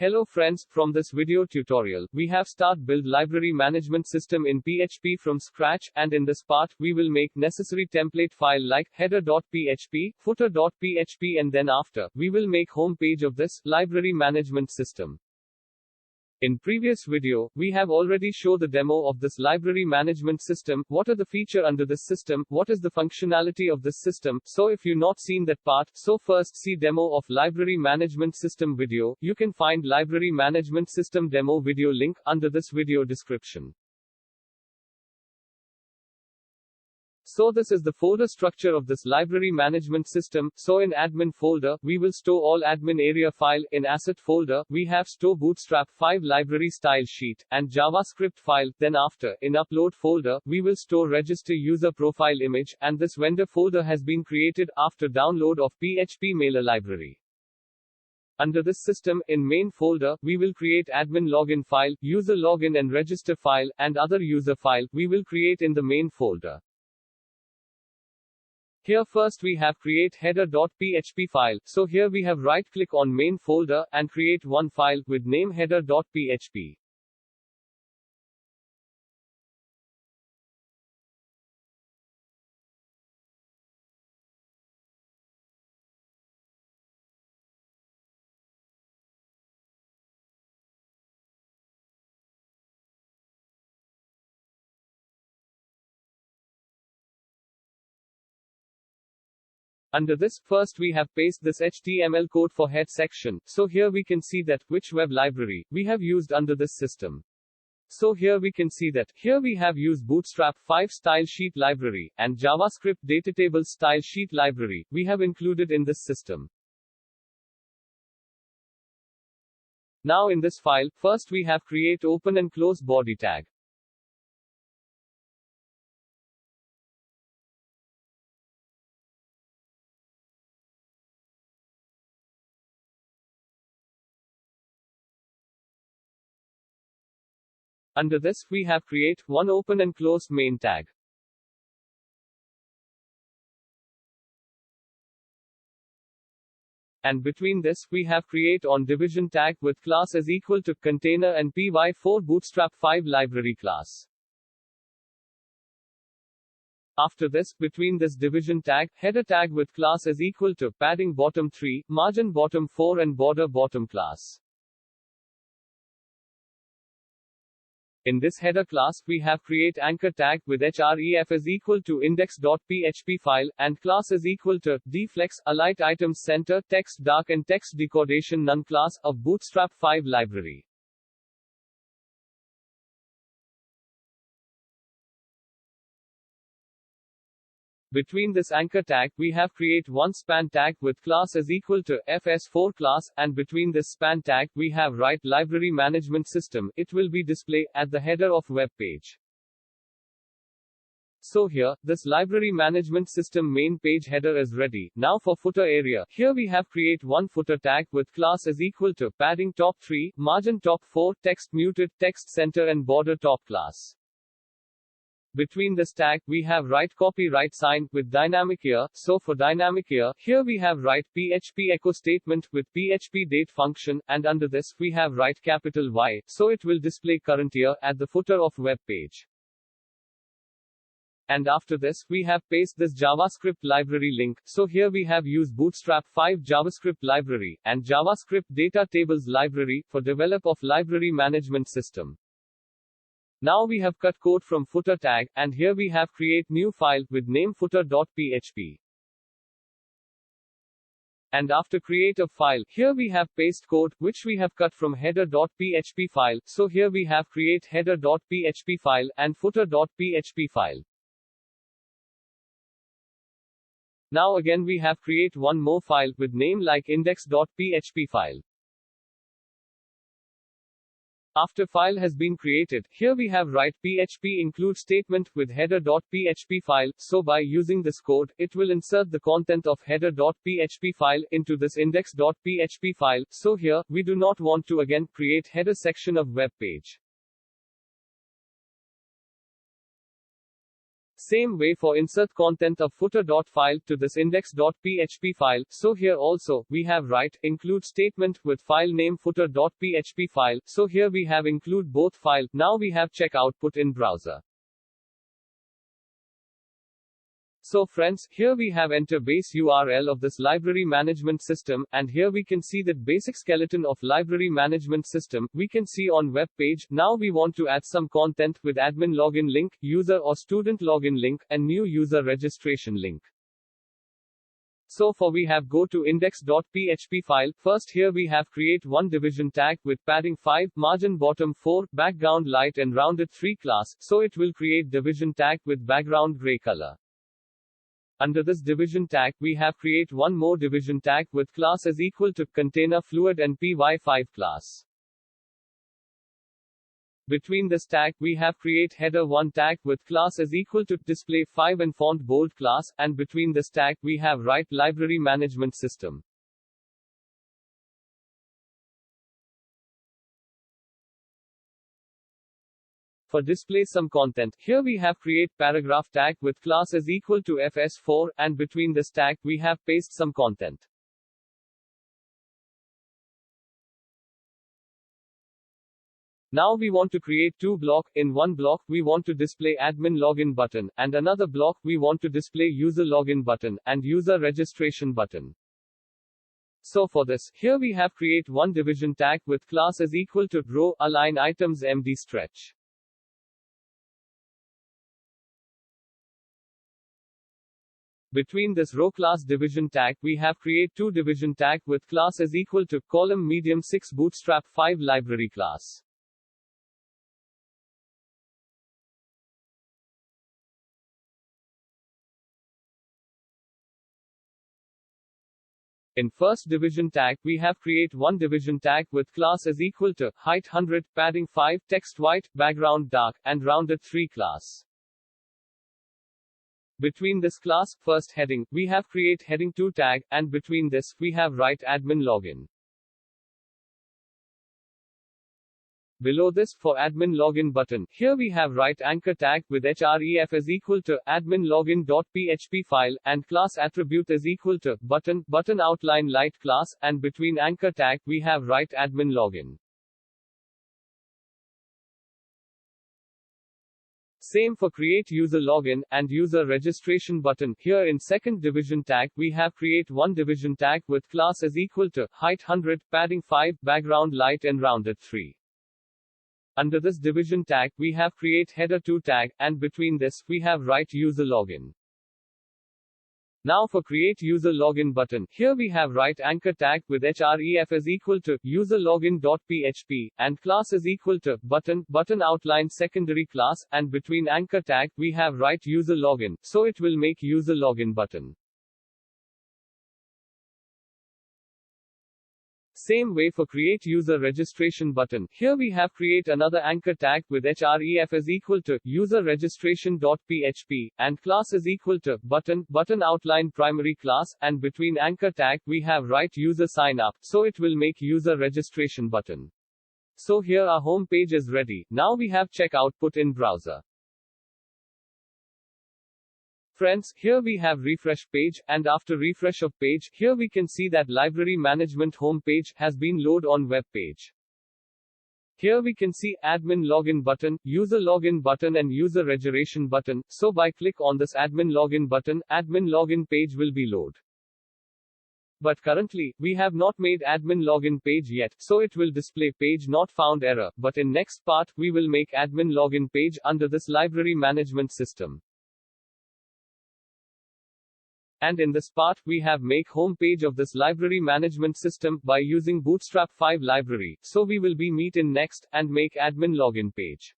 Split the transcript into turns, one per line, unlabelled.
Hello friends, from this video tutorial, we have start build library management system in PHP from scratch, and in this part, we will make necessary template file like header.php, footer.php, and then after, we will make home page of this library management system. In previous video, we have already shown the demo of this library management system, what are the feature under this system, what is the functionality of this system. So if you not seen that part, so first see demo of library management system video. You can find library management system demo video link under this video description. So this is the folder structure of this library management system. So in admin folder, we will store all admin area file. In asset folder, we have store Bootstrap 5 library style sheet, and JavaScript file. Then after, in upload folder, we will store register user profile image, and this vendor folder has been created after download of PHP mailer library. Under this system, in main folder, we will create admin login file, user login and register file, and other user file, we will create in the main folder. Here first we have create header.php file, so here we have right click on main folder, and create one file, with name header.php. Under this, first we have paste this HTML code for head section, so here we can see that, which web library, we have used under this system. So here we can see that, here we have used Bootstrap 5 style sheet library, and JavaScript datatable style sheet library, we have included in this system. Now in this file, first we have create open and close body tag. Under this, we have create one open and close main tag. And between this, we have create on division tag with class is equal to container and py4 Bootstrap 5 library class. After this, between this division tag, header tag with class is equal to padding bottom 3, margin bottom 4 and border bottom class. In this header class, we have create anchor tag with href is equal to index.php file, and class is equal to deflex, alight items center, text dark and text decodation none class of Bootstrap 5 library. Between this anchor tag, we have create one span tag with class is equal to fs4 class, and between this span tag, we have write library management system. It will be display at the header of web page. So here, this library management system main page header is ready. Now for footer area, here we have create one footer tag with class is equal to padding top 3, margin top 4, text muted, text center and border top class. Between this tag, we have write copy write sign with dynamic year. So for dynamic year, here we have write PHP echo statement with PHP date function, and under this, we have write capital Y, so it will display current year at the footer of web page. And after this, we have paste this JavaScript library link. So here we have used Bootstrap 5 JavaScript library, and JavaScript data tables library, for develop of library management system. Now we have cut code from footer tag, and here we have create new file, with name footer.php. And after create a file, here we have paste code, which we have cut from header.php file, so here we have create header.php file, and footer.php file. Now again we have create one more file, with name like index.php file. After file has been created, here we have write PHP include statement with header.php file, so by using this code, it will insert the content of header.php file into this index.php file, so here, we do not want to again create header section of web page. Same way for insert content of footer.file to this index.php file. So here also, we have write include statement with file name footer.php file. So here we have include both file. Now we have check output in browser. So friends, here we have enter base URL of this library management system, and here we can see that basic skeleton of library management system, we can see on web page. Now we want to add some content with admin login link, user or student login link, and new user registration link. So for we have go to index.php file. First here we have create one division tag with padding 5, margin bottom 4, background light and rounded 3 class. So it will create division tag with background gray color. Under this division tag, we have create one more division tag with class is equal to container fluid and py5 class. Between this tag, we have create header 1 tag with class is equal to display 5 and font bold class, and between this tag, we have write library management system. For display some content, here we have create paragraph tag with class is equal to fs4, and between this tag, we have paste some content. Now we want to create two block. In one block, we want to display admin login button, and another block, we want to display user login button, and user registration button. So for this, here we have create one division tag with class is equal to row align items md stretch. Between this row class division tag, we have create two division tag with class is equal to column medium 6 bootstrap 5 library class. In first division tag, we have create one division tag with class is equal to height 100, padding 5, text white, background dark, and rounded 3 class. Between this class, first heading, we have create heading 2 tag, and between this, we have write admin login. Below this, for admin login button, here we have write anchor tag with href is equal to admin login.php file, and class attribute is equal to button outline light class, and between anchor tag, we have write admin login. Same for create user login and user registration button. Here in second division tag, we have create one division tag with class is equal to height 100, padding 5, background light and rounded 3. Under this division tag, we have create header 2 tag, and between this, we have write user login. Now for create user login button, here we have write anchor tag with href is equal to user login.php, and class is equal to button outline secondary class, and between anchor tag, we have write user login, so it will make user login button. Same way for create user registration button, here we have create another anchor tag with href is equal to user registration.php, and class is equal to button outline primary class, and between anchor tag, we have write user sign up, so it will make user registration button. So here our home page is ready. Now we have check output in browser. Friends, here we have refresh page, and after refresh of page, here we can see that library management home page has been load on web page. Here we can see admin login button, user login button and user registration button. So by click on this admin login button, admin login page will be load. But currently, we have not made admin login page yet, so it will display page not found error, but in next part, we will make admin login page under this library management system. And in this part, we have make home page of this library management system by using Bootstrap 5 library. So we will be meet in next and make admin login page.